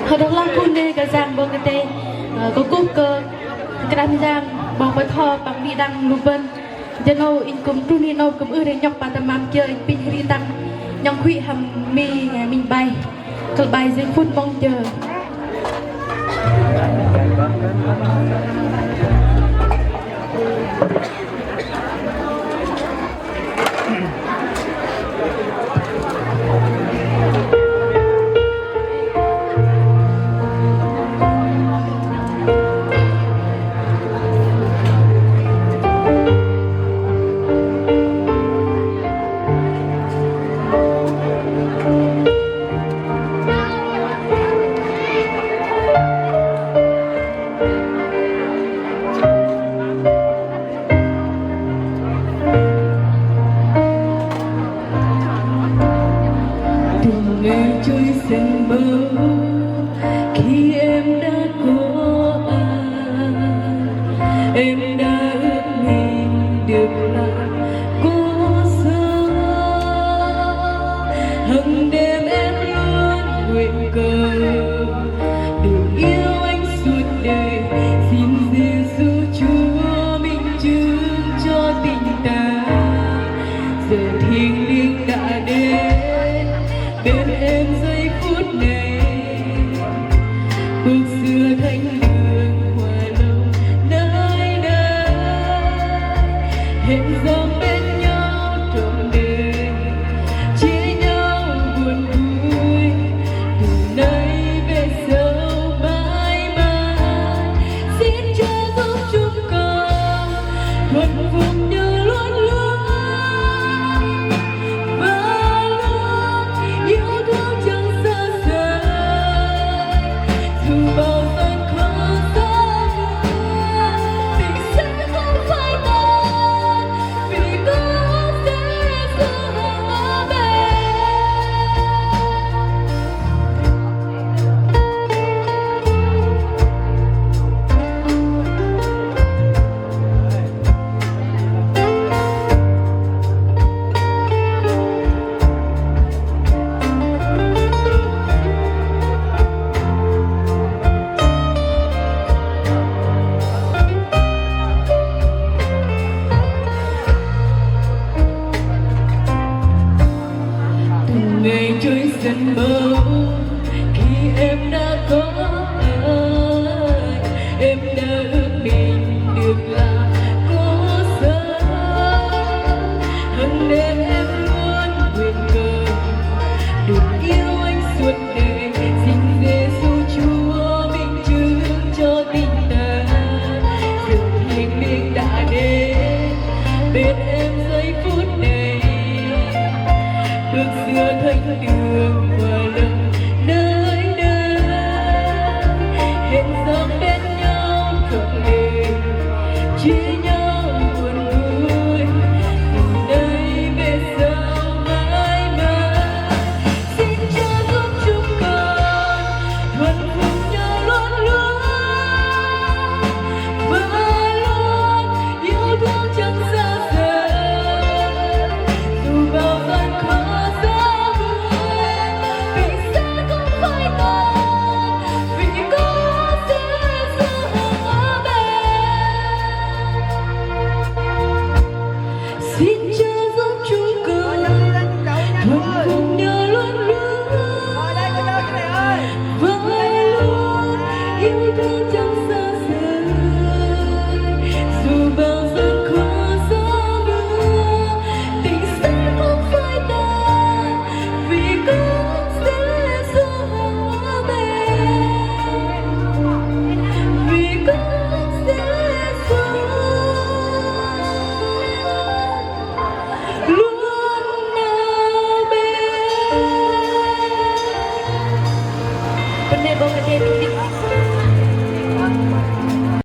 Hồi đó là cô nê cả giang bông cái tê có cúp cơ cái đám giang bông bơi kho bằng đi đăng lục bên cho nó in cùng tu ni nó cùng ưa để nhọc bà tầm mam chơi pin ri tăng nhong khuy hầm mi mình bay cờ bay dưới phút bông chờ xanh mơ khi em đã có anh, em đã ước mình được là có sao hằng đêm em luôn nguyện cầu được yêu anh suốt đời. Xin Giêsu Chúa minh chứng cho tình ta, giờ thiêng liêng đã đến bên em giây phút này, bước xưa thánh đường hòa lòng nơi đây, hẹn rằng bên nhau trọn đời, chia nhau buồn vui từ nay về sau mãi mãi. Xin Chúa giúp chúng con thuận phục như luôn luôn và luôn yêu thương chẳng xa rời. Dù bao gian khó xa vời, tình sẽ không phai tàn vì có Giêsu ở bên. Từng ngày trôi dần mơ khi em đã có anh, em đã ước mình được là có sao hằng đêm em luôn nguyện cầu được yêu anh suốt đời. Xin Giêsu Chúa minh chứng cho tình ta, sự thiêng liêng đã đến bên em giây phút này, bước xưa thánh đường